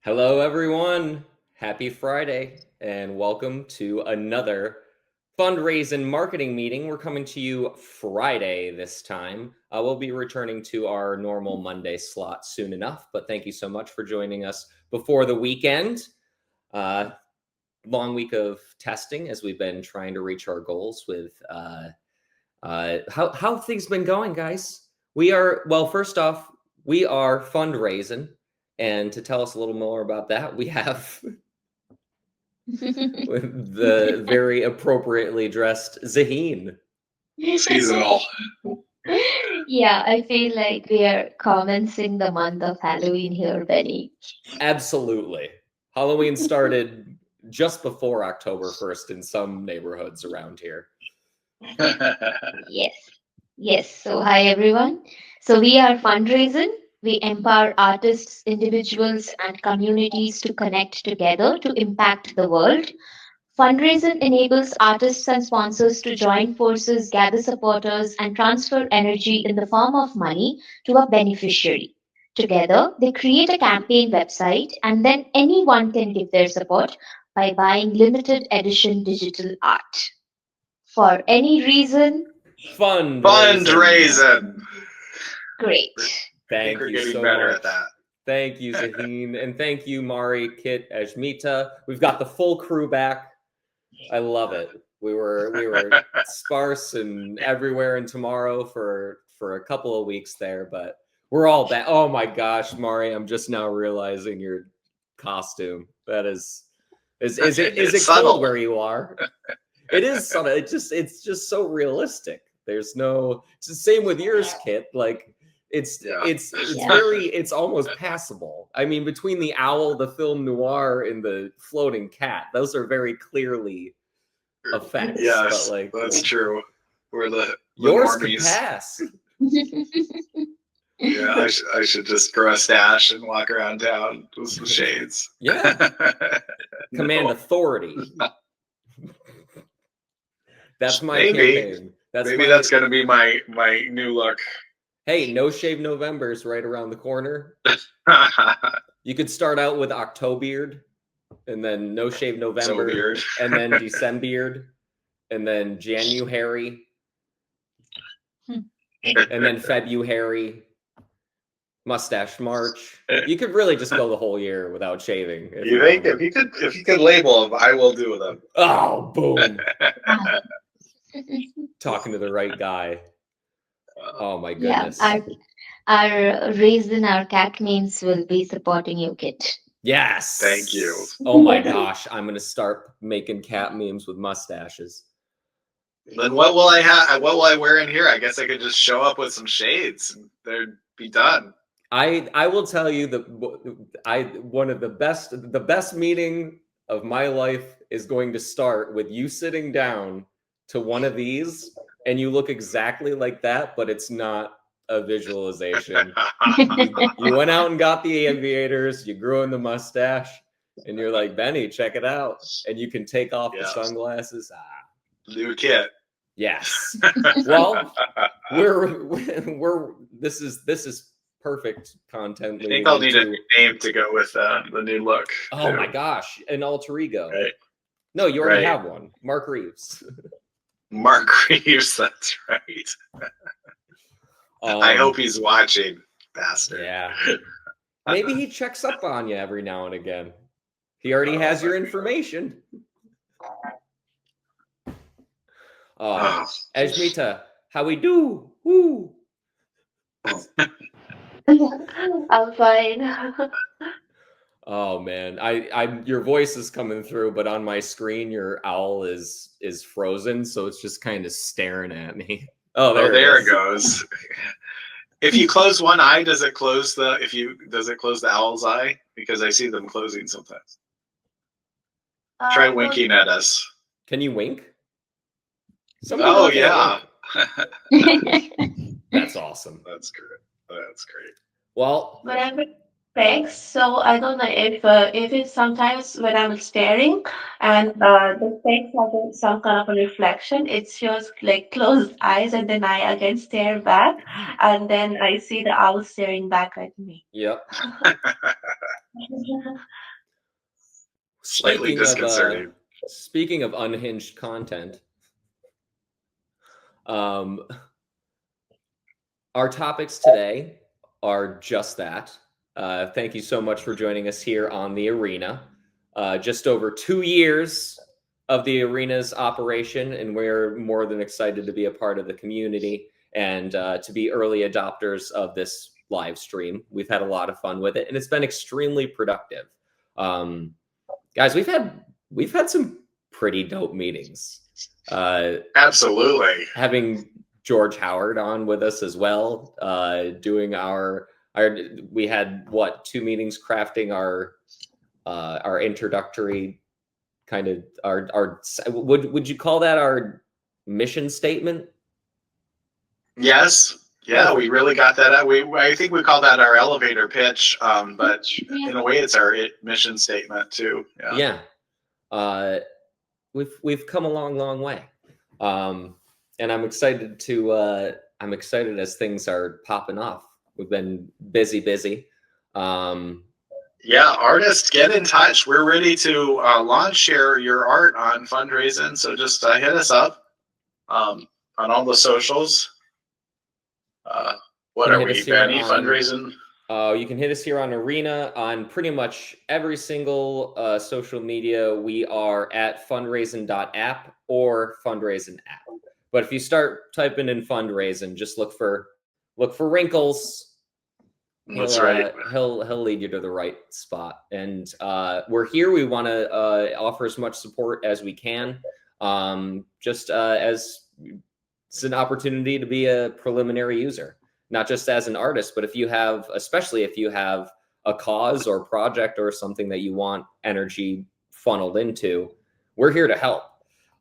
Hello, everyone. Happy Friday, and welcome to another fundraising marketing meeting. We're coming to you Friday this time. We'll be returning to our normal Monday slot soon enough, but thank you so much for joining us before the weekend. Long week of testing as we've been trying to reach our goals with how things been going, guys. First off, we are fundraising. And to tell us a little more about that, we have the very appropriately dressed Zaheen. Seasonal. Yeah, I feel like we are commencing the month of Halloween here, Benny. Absolutely. Halloween started just before October 1st in some neighborhoods around here. Yes. Yes. So, hi everyone. So, we are fundraising. We empower artists, individuals, and communities to connect together to impact the world. Fundraising enables artists and sponsors to join forces, gather supporters, and transfer energy in the form of money to a beneficiary. Together, they create a campaign website, and then anyone can give their support by buying limited edition digital art. For any reason, Fundraising. Fundraising. great. I think Thank we're you getting so better much. at that. Thank you, Zaheen. And thank you, Mari, Kit, Ajmita. We've got the full crew back. I love it. We were sparse and everywhere and tomorrow for a couple of weeks there, but we're all back. Oh my gosh, Mari, I'm just now realizing your costume. That is It's it cold subtle. where you are? It is subtle. It's just so realistic. There's no it's the same with yours, Kit. Like it's Yeah. it's it's Yeah. very it's almost passable. I mean, between the owl, the film noir, and the floating cat, those are very clearly effects. But Yes, like that's true. We're the yours could normies. pass. Yeah, I should just grow a stash and walk around town with some shades. Yeah. Command No, authority. That's my maybe campaign. That's maybe my that's gonna be my new look. hey, no shave November's right around the corner. You could start out with Octobeard, and then No Shave So November, weird. and then Decembeard, and then January, and then February, Mustache March. You could really just go the whole year without shaving if You you think wanted. if you could label them, I will do them. Oh, boom! Talking to the right guy. Oh my Yeah, goodness. our Raisin, our cat memes will be supporting you, Kit. Thank you. Yes. Oh my gosh, I'm gonna start making cat memes with mustaches. Then what will I have? What will I wear in here? I guess I could just show up with some shades and they'd be done. I will tell you that I one of the best meeting of my life is going to start with you sitting down to one of these and you look exactly like that, but it's not a visualization. You went out and got the aviators, you grew in the mustache, and you're like, Benny, check it out. And you can take off the Yeah. sunglasses. New kit. Yes. Well, we're this is perfect content I think I'll leading need a into new name to go with the new look. oh too. my gosh, an alter ego. Right. No, you already Right. have one. Mark Reeves. Mark Reeves, that's right. I hope he's watching, bastard. Yeah. Maybe he checks up on you every now and again. He already has your information. Oh. Ajmita, how we do? Woo. I'm fine. Oh man, I your voice is coming through, but on my screen your owl is frozen, so it's just kind of staring at me. Oh, Oh, there there it it is. goes. If you close one eye, does it close the owl's eye? Because I see them closing sometimes. Try winking at us. Can you wink? Somebody Oh look at yeah. wink. That's awesome. That's great. That's great. Well, But I'm specs, so I don't know if it's sometimes when I'm staring and the specs have some kind of a reflection. It shows like closed eyes, and then I again stare back, and then I see the owl staring back at me. yep. Slightly disconcerting. Speaking of unhinged content, our topics today are just that. Thank you so much for joining us here on the Arena. Just over 2 years of the Arena's operation, and we're more than excited to be a part of the community and to be early adopters of this live stream. We've had a lot of fun with it, and it's been extremely productive. Guys, we've had some pretty dope meetings. Absolutely. Having George Howard on with us as well, doing we had 2 meetings crafting our introductory kind of our would you call that our mission statement? Yes. Yeah, we really got that out. I think we call that our elevator pitch, but in a way, it's our mission statement too. Yeah. We've come a long way, and I'm excited as things are popping off. We've been busy. Yeah, artists, get in touch. We're ready to launch your art on fundraising. So just hit us up on all the socials. What are we, Benny? Fundraising? You can hit us here on Arena on pretty much every single social media. We are at fundraising.app or fundraising app. But if you start typing in fundraising, just look for Wrinkles. That's right. He'll lead you to the right spot. And we're here. We want to offer as much support as we can. As it's an opportunity to be a preliminary user, not just as an artist, but especially if you have a cause or project or something that you want energy funneled into, we're here to help.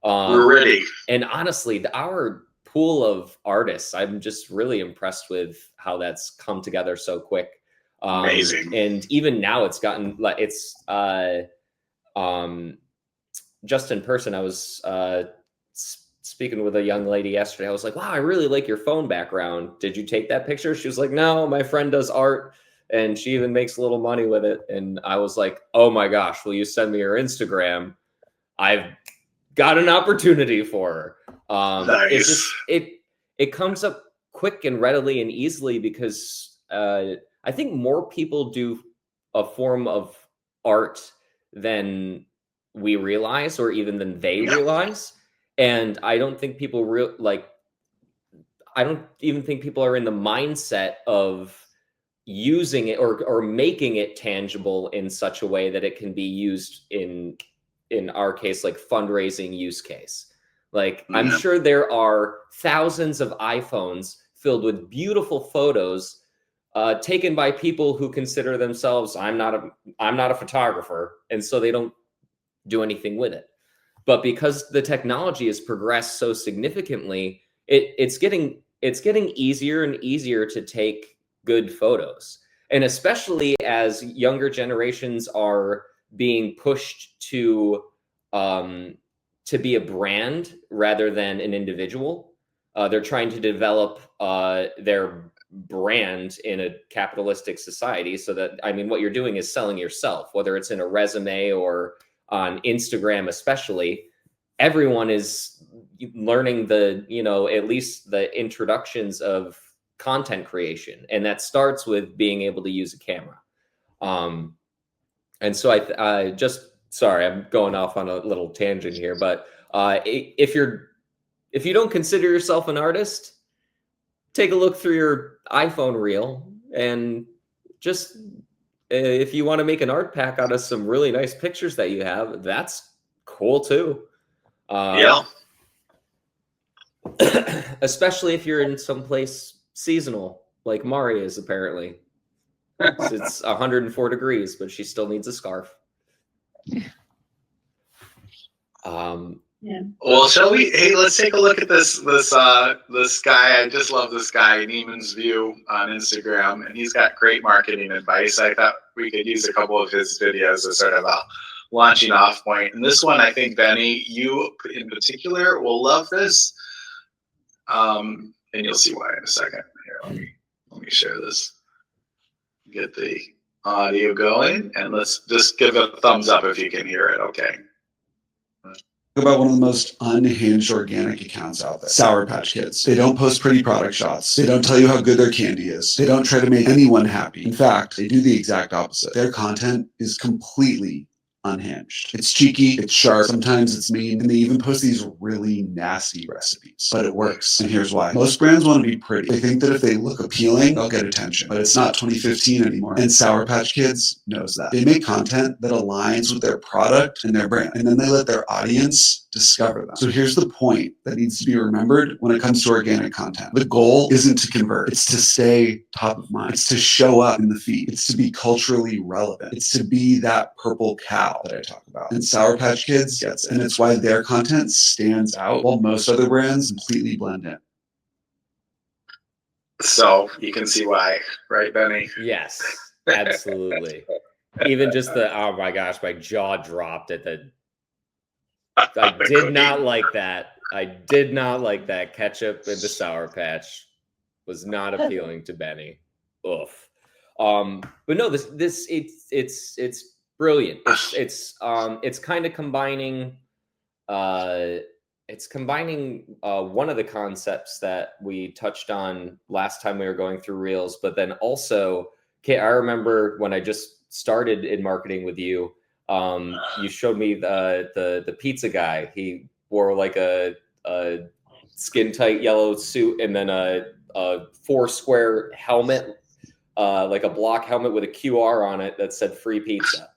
We're ready. And honestly, our pool of artists, I'm just really impressed with how that's come together so quick. Amazing. And even now it's gotten just in person. I was speaking with a young lady yesterday. I was like, wow, I really like your phone background. Did you take that picture? She was like, no, my friend does art and she even makes a little money with it. And I was like, oh my gosh, will you send me your Instagram? I've got an opportunity for her. Nice. It comes up quick and readily and easily because I think more people do a form of art than we realize or even than they realize. And I don't think people I don't even think people are in the mindset of using it or making it tangible in such a way that it can be used in our case, like fundraising use case. Like I'm sure there are thousands of iPhones filled with beautiful photos taken by people who consider themselves, I'm not a photographer, and so they don't do anything with it. But because the technology has progressed so significantly, it's getting easier and easier to take good photos. And especially as younger generations are being pushed to be a brand rather than an individual, they're trying to develop their brand in a capitalistic society. So that, I mean, what you're doing is selling yourself, whether it's in a resume or on Instagram, especially. Everyone is learning at least the introductions of content creation. And that starts with being able to use a camera. And so I sorry, I'm going off on a little tangent here, but if you don't consider yourself an artist, take a look through your iPhone reel and just, if you want to make an art pack out of some really nice pictures that you have, that's cool too. Especially if you're in some place seasonal, like Mari is apparently. It's 104 degrees, but she still needs a scarf. Well, shall we? Hey, let's take a look at this guy. I just love this guy, Neiman's View on Instagram, and he's got great marketing advice. I thought we could use a couple of his videos as sort of a launching off point. And this one, I think, Benny, you in particular will love this, and you'll see why in a second. Here, let me share this. Get the audio going, and let's just give a thumbs up if you can hear it. Okay. About one of the most unhinged organic accounts out there, Sour Patch Kids. They don't post pretty product shots. They don't tell you how good their candy is. They don't try to make anyone happy. In fact, they do the exact opposite. Their content is completely unhinged. It's cheeky, it's sharp, sometimes it's mean, and they even post these really nasty recipes. But it works, and here's why. Most brands want to be pretty. They think that if they look appealing, they'll get attention. But it's not 2015 anymore, and Sour Patch Kids knows that. They make content that aligns with their product and their brand, and then they let their audience discover them. So here's the point that needs to be remembered when it comes to organic content. The goal isn't to convert. It's to stay top of mind. It's to show up in the feed. It's to be culturally relevant. It's to be that purple cow that I talk about. And Sour Patch Kids gets it. And it's why their content stands out while most other brands completely blend in. So you can see why, right, Benny? Yes, absolutely. Even just the, oh my gosh, my jaw dropped at the, I did not like that. I did not like that. Ketchup in the Sour Patch was not appealing to Benny. Oof. But no, it's brilliant. It's kind of combining one of the concepts that we touched on last time we were going through Reels, but then also, okay, I remember when I just started in marketing with you, you showed me the pizza guy. He wore like a skin tight yellow suit and then a 4-square helmet, like a block helmet with a QR on it that said free pizza.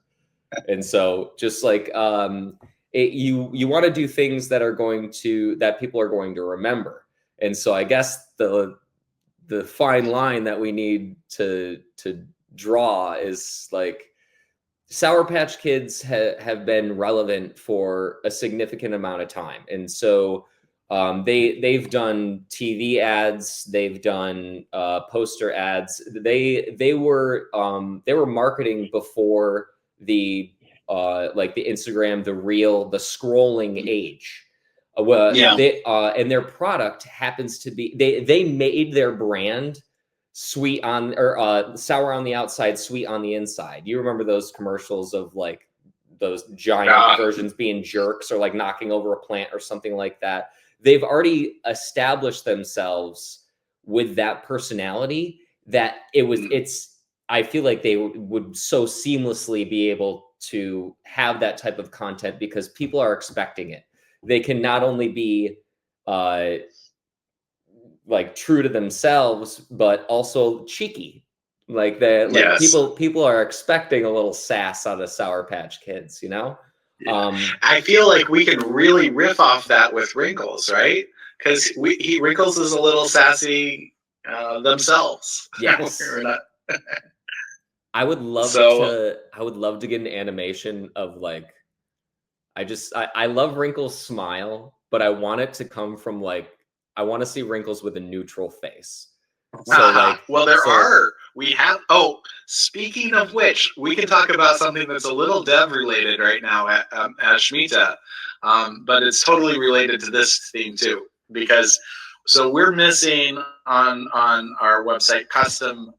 And so just like you want to do things that people are going to remember. And so I guess the fine line that we need to draw is like, Sour Patch Kids have been relevant for a significant amount of time. And so they've done TV ads, they've done poster ads. They were marketing before the like the Instagram, the reel, the scrolling age. And their product happens to be, they made their brand sweet on, or sour on the outside, sweet on the inside. You remember those commercials of like those giant versions being jerks or like knocking over a plant or something like that. They've already established themselves with that personality that I feel like they would so seamlessly be able to have that type of content because people are expecting it. They can not only be like true to themselves, but also cheeky. Like people are expecting a little sass out of Sour Patch Kids, you know? I feel like we can really riff off that with Wrinkles, right? Because Wrinkles is a little sassy themselves. Yes. I would love to get an animation of like, I love Wrinkles' smile, but I want it to come from like, I want to see Wrinkles with a neutral face. So speaking of which, we can talk about something that's a little dev related right now at Shemitah, but it's totally related to this theme too, because so we're missing on our website custom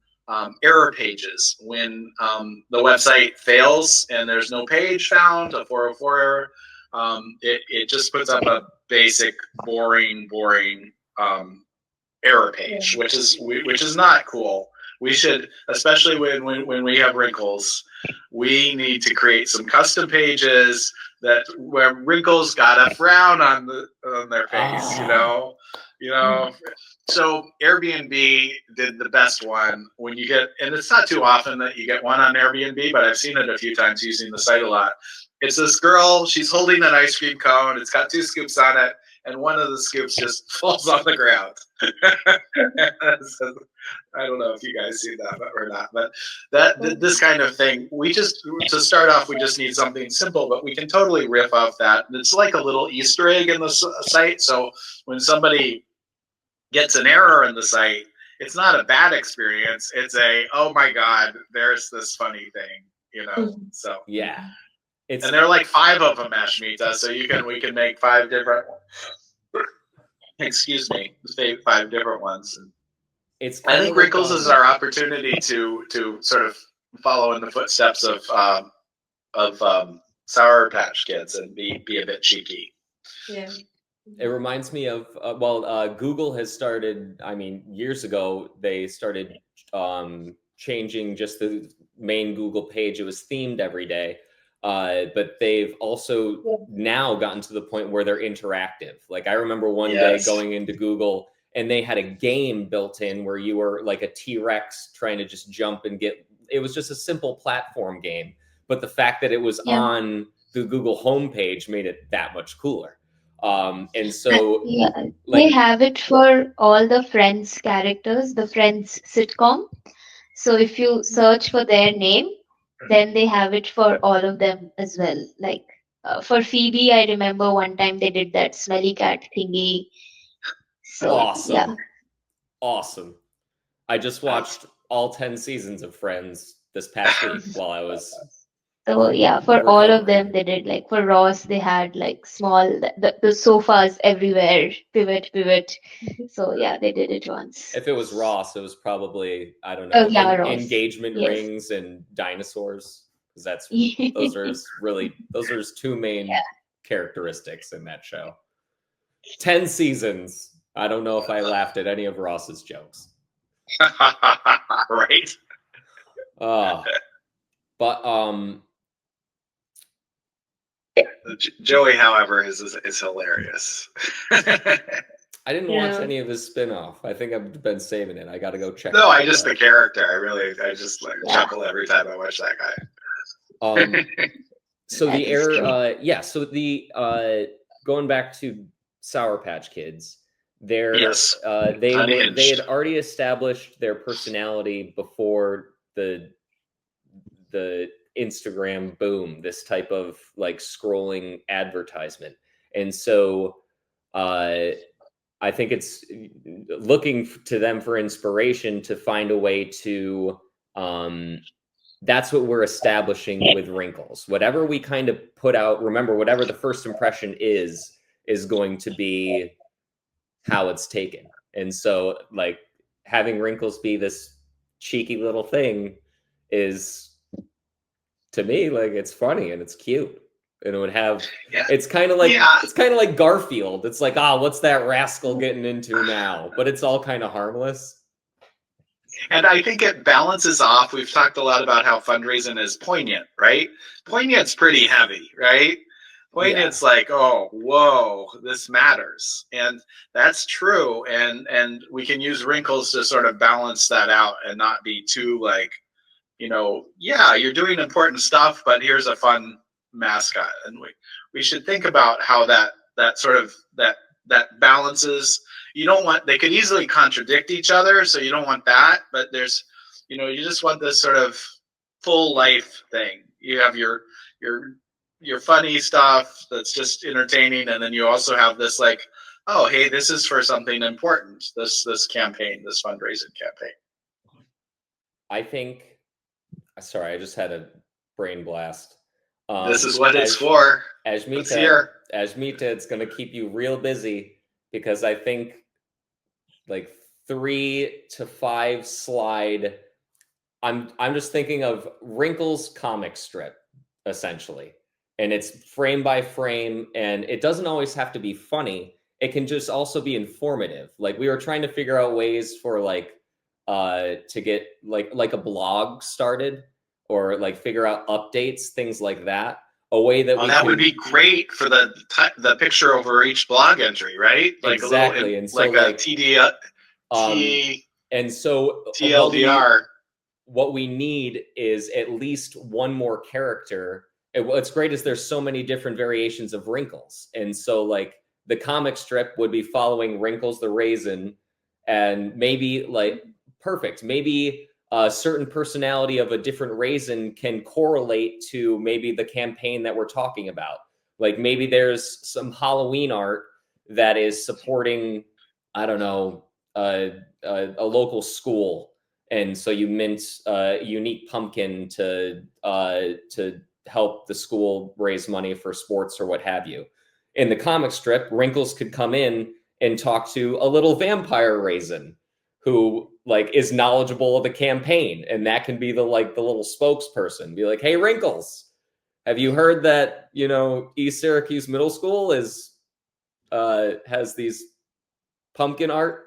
error pages when the website fails and there's no page found, a 404 error. It just puts up a basic boring error page, which is not cool. We should, especially when we have Wrinkles, we need to create some custom pages where Wrinkles got a frown on their face, you know. So Airbnb did the best one when you get, and it's not too often that you get one on Airbnb, but I've seen it a few times using the site a lot. It's this girl, she's holding an ice cream cone, it's got 2 scoops on it, and one of the scoops just falls on the ground. So, I don't know if you guys see that or not, but this kind of thing, to start off, we just need something simple, but we can totally riff off that. It's like a little Easter egg in the site, so when somebody gets an error in the site, it's not a bad experience. It's oh my God, there's this funny thing, you know. So yeah, and there are like 5 of them at Shemitah, so we can make 5 different. Excuse me, 5 different ones. I think Wrinkles is our opportunity to sort of follow in the footsteps of Sour Patch Kids and be a bit cheeky. Yeah. It reminds me of Google has started. I mean, years ago they started changing just the main Google page. It was themed every day, but they've also now gotten to the point where they're interactive. Like I remember one day going into Google and they had a game built in where you were like a T-Rex trying to just jump and get. It was just a simple platform game, but the fact that it was on the Google homepage made it that much cooler. And so Yeah, like they have it for all the Friends characters, the Friends sitcom. So if you search for their name, then they have it for all of them as well. Like for Phoebe, I remember one time they did that smelly cat thingy. So yeah. Awesome. I just watched all 10 seasons of Friends this past week while I was So yeah, for all of them they did. Like for Ross, they had like small the sofas everywhere, pivot. So yeah, they did it once. If it was Ross, it was probably, I don't Oh know, yeah, Ross. engagement Yes. rings and dinosaurs. Because those are his two main characteristics in that show. 10 seasons. I don't know if I laughed at any of Ross's jokes. Right. But Joey, however, is hilarious. I didn't watch any of his spin-off. I think I've been saving it. I got to go check. No, I just the character. I just like chuckle every time I watch that guy. So the air, so the going back to Sour Patch Kids, they had already established their personality before the Instagram boom, this type of like scrolling advertisement. And so I think it's looking to them for inspiration to find a way to that's what we're establishing with Wrinkles. Whatever we kind of put out, remember, whatever the first impression is going to be how it's taken. And so like having Wrinkles be this cheeky little thing is, to me, like it's funny and it's cute. And it would have it's kind of like Garfield. It's like, what's that rascal getting into now? But it's all kind of harmless. And I think it balances off. We've talked a lot about how fundraising is poignant, right? Poignant's pretty heavy, right? Poignant's like, oh, whoa, this matters. And that's true. And we can use Wrinkles to sort of balance that out and not be too like, you're doing important stuff, but here's a fun mascot. And we should think about how that sort of that balances. You don't want, they could easily contradict each other, so you don't want that, but there's, you just want this sort of full life thing. You have your funny stuff that's just entertaining, and then you also have this like, oh, hey, this is for something important, this campaign, this fundraising campaign. I think, sorry, I just had a brain blast. This is what it's for. Ashmita, it's going to keep you real busy, because I think like 3 to 5 slide. I'm just thinking of Wrinkles comic strip, essentially. And it's frame by frame, and it doesn't always have to be funny. It can just also be informative. Like we were trying to figure out ways for like to get like a blog started, or like figure out updates, things like that. A way that would be great for the picture over each blog entry, right? Like exactly, a little, and so like a and so TLDR. What we need is at least one more character. What's great is there's so many different variations of Wrinkles, and so like the comic strip would be following Wrinkles the Raisin, and maybe like perfect, maybe a certain personality of a different raisin can correlate to maybe the campaign that we're talking about. Like maybe there's some Halloween art that is supporting, I don't know, a local school, and so you mint a unique pumpkin to help the school raise money for sports or what have you. In the comic strip, Wrinkles could come in and talk to a little vampire raisin who like is knowledgeable of the campaign, and that can be the little spokesperson. Be like, hey, Wrinkles, have you heard that East Syracuse Middle School has these pumpkin art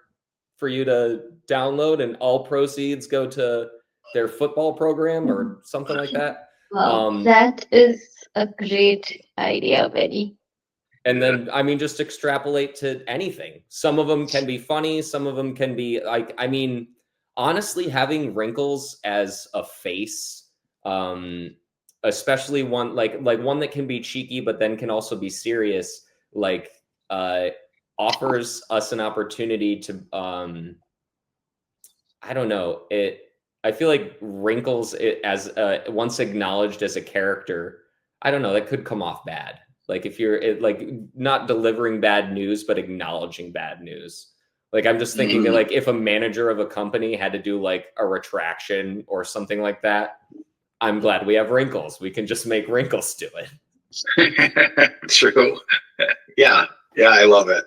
for you to download, and all proceeds go to their football program or something like that. Wow, that is a great idea, Benny. And then, I mean, just extrapolate to anything. Some of them can be funny. Some of them can be like, I mean, honestly, having Wrinkles as a face, especially one like one that can be cheeky, but then can also be serious, like offers us an opportunity to, I don't know, I feel like Wrinkles as once acknowledged as a character, I don't know, that could come off bad. Like if you're like not delivering bad news, but acknowledging bad news. Like I'm just thinking that, like if a manager of a company had to do like a retraction or something like that, I'm glad we have Wrinkles. We can just make Wrinkles do it. True. Yeah, I love it.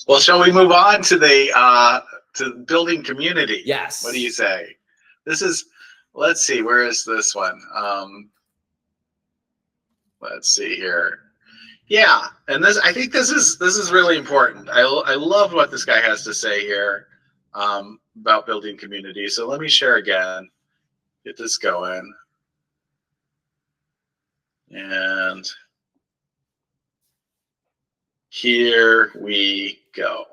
Well, shall we move on to the building community? Yes. What do you say? This is, let's see, where is this one? Let's see here. Yeah, and I think this is really important. I love what this guy has to say here about building community. So let me share again. Get this going. And here we go.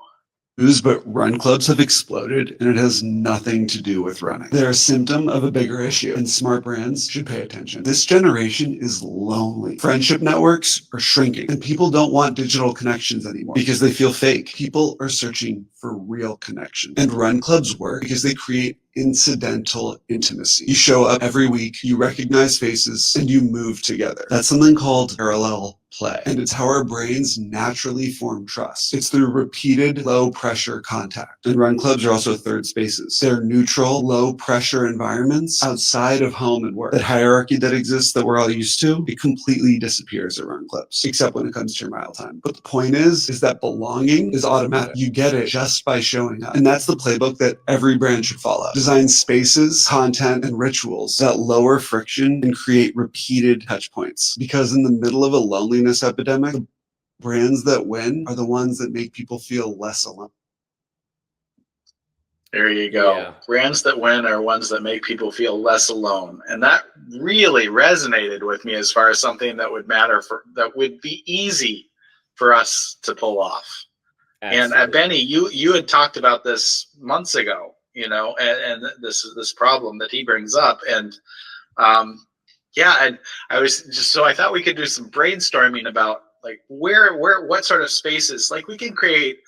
But run clubs have exploded, and it has nothing to do with running. They're a symptom of a bigger issue, and smart brands should pay attention. This generation is lonely. Friendship networks are shrinking, and people don't want digital connections anymore because they feel fake. People are searching for real connection, and run clubs work because they create incidental intimacy. You show up every week, you recognize faces, and you move together. That's something called parallel play, and it's how our brains naturally form trust. It's through repeated low-pressure contact. And run clubs are also third spaces. They're neutral, low-pressure environments outside of home and work. That hierarchy that exists that we're all used to, it completely disappears at run clubs, except when it comes to your mile time. But the point is that belonging is automatic. You get it just by showing up. And that's the playbook that every brand should follow. Design spaces, content, and rituals that lower friction and create repeated touch points. Because in the middle of a loneliness epidemic, the brands that win are the ones that make people feel less alone. There you go. Yeah. Brands that win are ones that make people feel less alone. And that really resonated with me as far as something that would matter that would be easy for us to pull off. Absolutely. And Benny, you had talked about this months ago, and this problem that he brings up. And and I was just, so I thought we could do some brainstorming about like what sort of spaces, like we can create.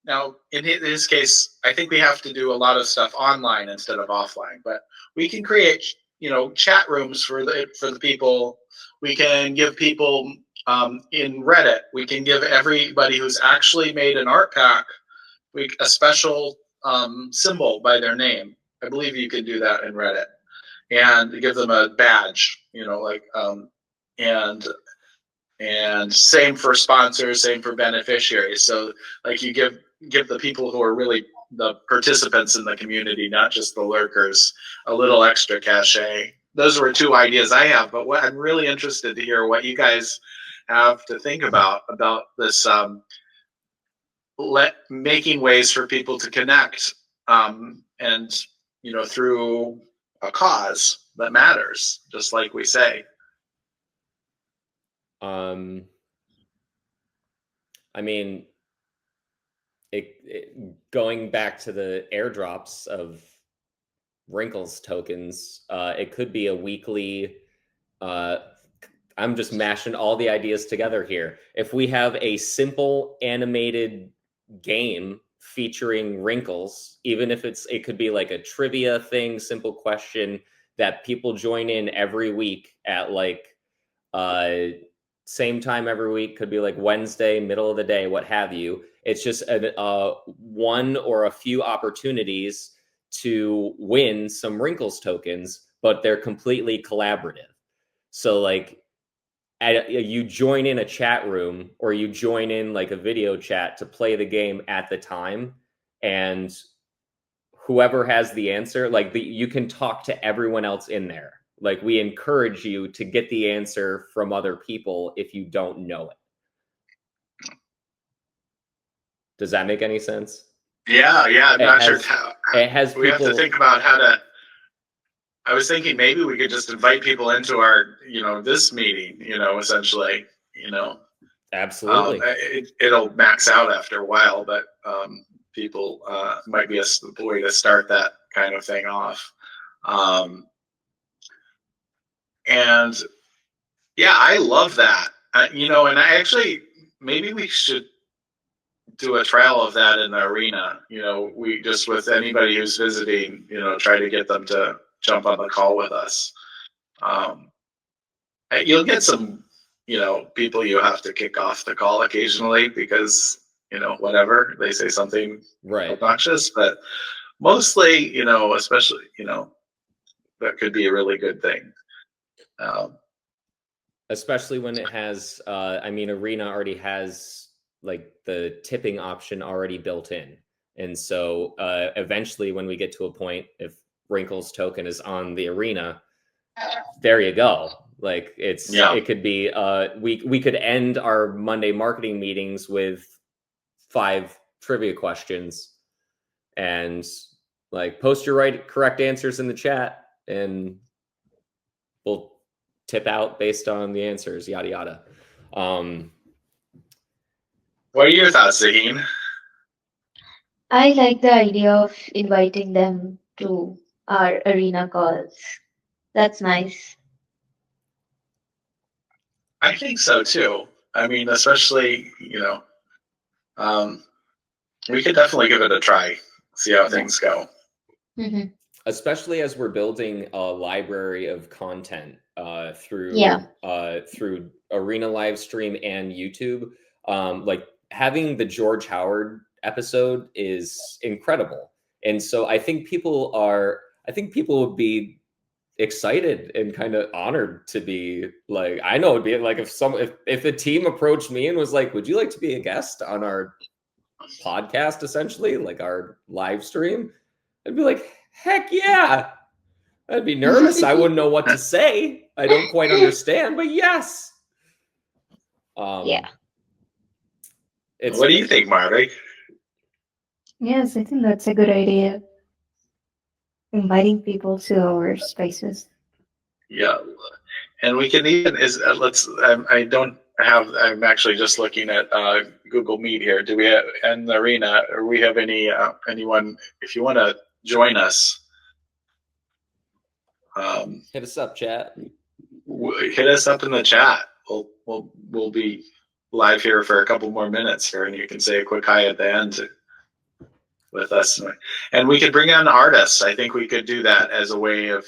Now, in his case, I think we have to do a lot of stuff online instead of offline, but we can create, chat rooms for the people. We can give people in Reddit. We can give everybody who's actually made an art pack a special symbol by their name. I believe you can do that in Reddit. And give them a badge, and same for sponsors, same for beneficiaries. So like you give the people who are really the participants in the community, not just the lurkers, a little extra cachet. Those were two ideas I have, but what I'm really interested to hear what you guys have to think about this making ways for people to connect and through a cause that matters, just like we say. I mean, going back to the airdrops of Wrinkles tokens, it could be a weekly. I'm just mashing all the ideas together here. If we have a simple animated game featuring Wrinkles, even if it could be like a trivia thing, simple question that people join in every week at like same time every week, could be like Wednesday, middle of the day, what have you. It's just one or a few opportunities to win some Wrinkles tokens, but they're completely collaborative. So like you join in a chat room or you join in like a video chat to play the game at the time, and whoever has the answer, like you can talk to everyone else in there. Like we encourage you to get the answer from other people if you don't know it. Does that make any sense? Yeah, I'm not sure how. It has We have to think about how to. I was thinking maybe we could just invite people into our, this meeting, essentially, Absolutely. It'll max out after a while, but people might be a way to start that kind of thing off. And yeah, I love that. And I actually, maybe we should do a trial of that in the arena. We just, with anybody who's visiting, try to get them to jump on the call with us. You'll get some, people you have to kick off the call occasionally because, whatever, they say something obnoxious, but mostly, especially, that could be a really good thing. Especially when it has, Arena already has like the tipping option already built in. And so eventually when we get to a point, if Wrinkle's token is on the Arena, there you go. Like it could be, we could end our Monday marketing meetings with 5 trivia questions and like post your correct answers in the chat and we'll tip out based on the answers, yada yada. What are your thoughts, Zaheen? I like the idea of inviting them to our arena calls. That's nice. I think so too. Especially, we could definitely give it a try, see how things go. Mm-hmm. Especially as we're building a library of content through Arena live stream and YouTube. Like having the George Howard episode is incredible, and so I think people would be excited and kind of honored to be like, I know it'd be like if a team approached me and was like, would you like to be a guest on our podcast, essentially like our live stream, I'd be like, heck yeah. I'd be nervous. I wouldn't know what to say. I don't quite understand, but yes. Yeah. What do you think, Marty? Yes, I think that's a good idea. Inviting people to our spaces. Yeah, and we can even I'm actually just looking at Google Meet here. Do we have in the arena? Or we have anyone? If you want to join us, hit us up, chat. Hit us up in the chat. We'll be live here for a couple more minutes here, and you can say a quick hi at the end with us. And we could bring on artists. I think we could do that as a way of,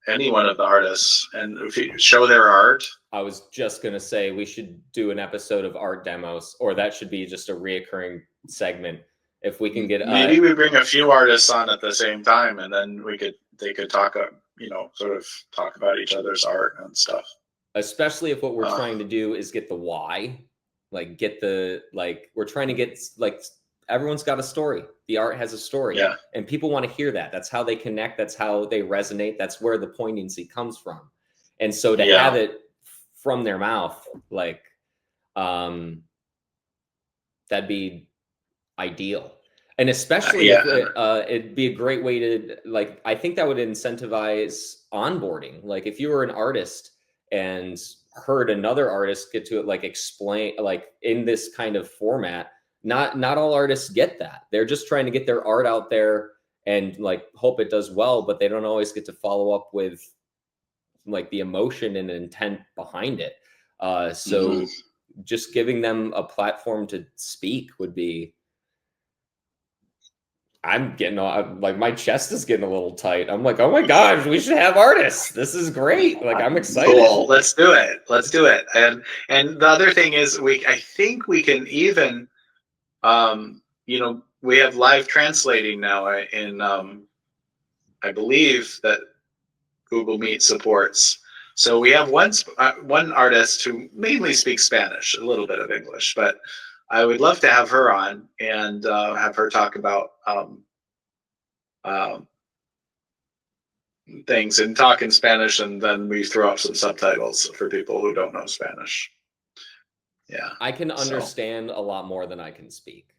any one of the artists, and if you show their art. I was just going to say we should do an episode of art demos, or that should be just a reoccurring segment. If we can get maybe we bring a few artists on at the same time, and then they could talk, sort of talk about each other's art and stuff. Especially if what we're trying to do is get the why, we're trying to get everyone's got a story. The art has a story, and people want to hear that. That's how they connect. That's how they resonate. That's where the poignancy comes from. And so to have it from their mouth, that'd be ideal. And especially if it'd be a great way to I think that would incentivize onboarding. Like if you were an artist and heard another artist get to it, explain in this kind of format, not all artists get that. They're just trying to get their art out there and hope it does well, but they don't always get to follow up with the emotion and intent behind it. So just giving them a platform to speak would be, I'm getting my chest is getting a little tight. I'm like, oh my gosh, we should have artists. This is great. I'm excited. Cool. Let's do it. And the other thing is I think we can even, we have live translating now in, I believe that Google Meet supports. So we have one artist who mainly speaks Spanish, a little bit of English, but I would love to have her on and have her talk about things and talk in Spanish, and then we throw up some subtitles for people who don't know Spanish. Yeah, I can so. understand a lot more than I can speak.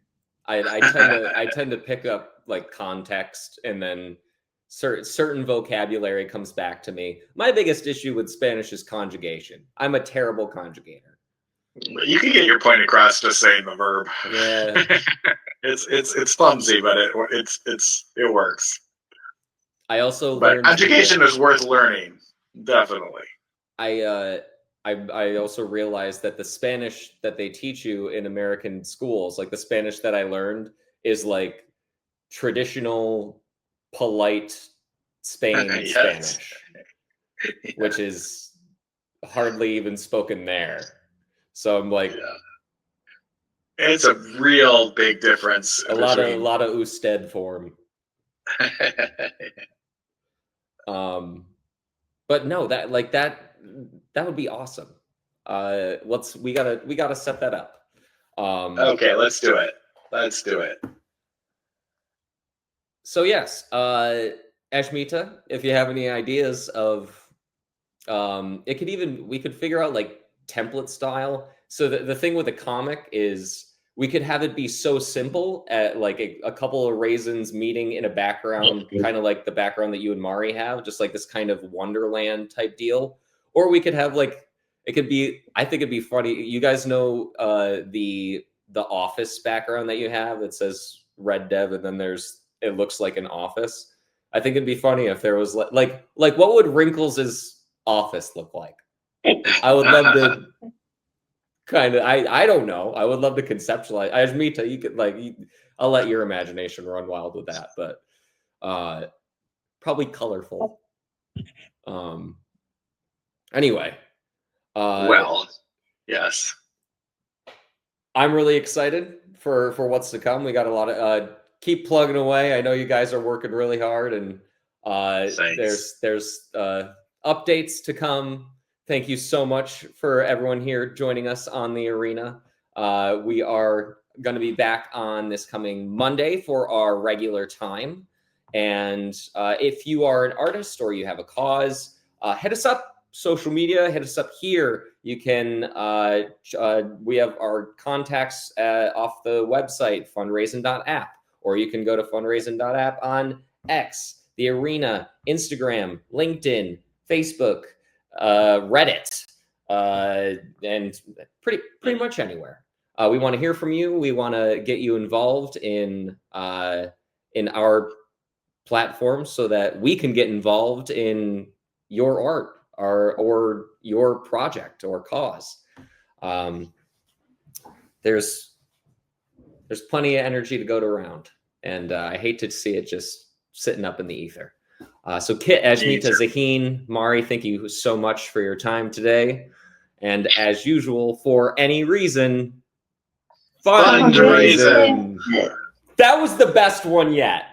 I tend to pick up like context, and then certain vocabulary comes back to me. My biggest issue with Spanish is conjugation. I'm a terrible conjugator. You can get your point across just saying the verb. Yeah. it's clumsy, but it works. I also But learned conjugation is worth learning, definitely. I also realized that the Spanish that they teach you in American schools, like the Spanish that I learned, is like traditional, polite Spain Yes. Spanish, Yeah. which is hardly even spoken there. So I'm like, yeah. It's a real big difference. a lot of usted form. But no, that would be awesome. We gotta set that up. Okay, let's do it. Let's do it. So yes, Ashmita, if you have any ideas of, we could figure out like template style. So the thing with the comic is we could have it be so simple at like a couple of raisins meeting in a background, kind of like the background that you and Mari have, just like this kind of Wonderland type deal. Or we could have like, I think it'd be funny. You guys know the office background that you have that says Red Dev, and then it looks like an office. I think it'd be funny if there was like what would Wrinkles' office look like? I would love to kind of, I don't know. I would love to conceptualize. Ashmita, you could I'll let your imagination run wild with that, but probably colorful. Anyway. Well, yes. I'm really excited for what's to come. We got a lot of keep plugging away. I know you guys are working really hard, and there's updates to come. Thank you so much for everyone here joining us on the arena. We are going to be back on this coming Monday for our regular time. And if you are an artist or you have a cause, hit us up. Social media, hit us up here. You can, we have our contacts off the website, fundraising.app, or you can go to fundraising.app on X, the arena, Instagram, LinkedIn, Facebook, Reddit, and pretty much anywhere. We want to hear from you. We want to get you involved in our platform so that we can get involved in your art or your project or cause. There's plenty of energy to go around, and I hate to see it just sitting up in the ether. So Kit, Ashmita, Zaheen, Mari, thank you so much for your time today. And as usual, for any reason, fundraising. That was the best one yet.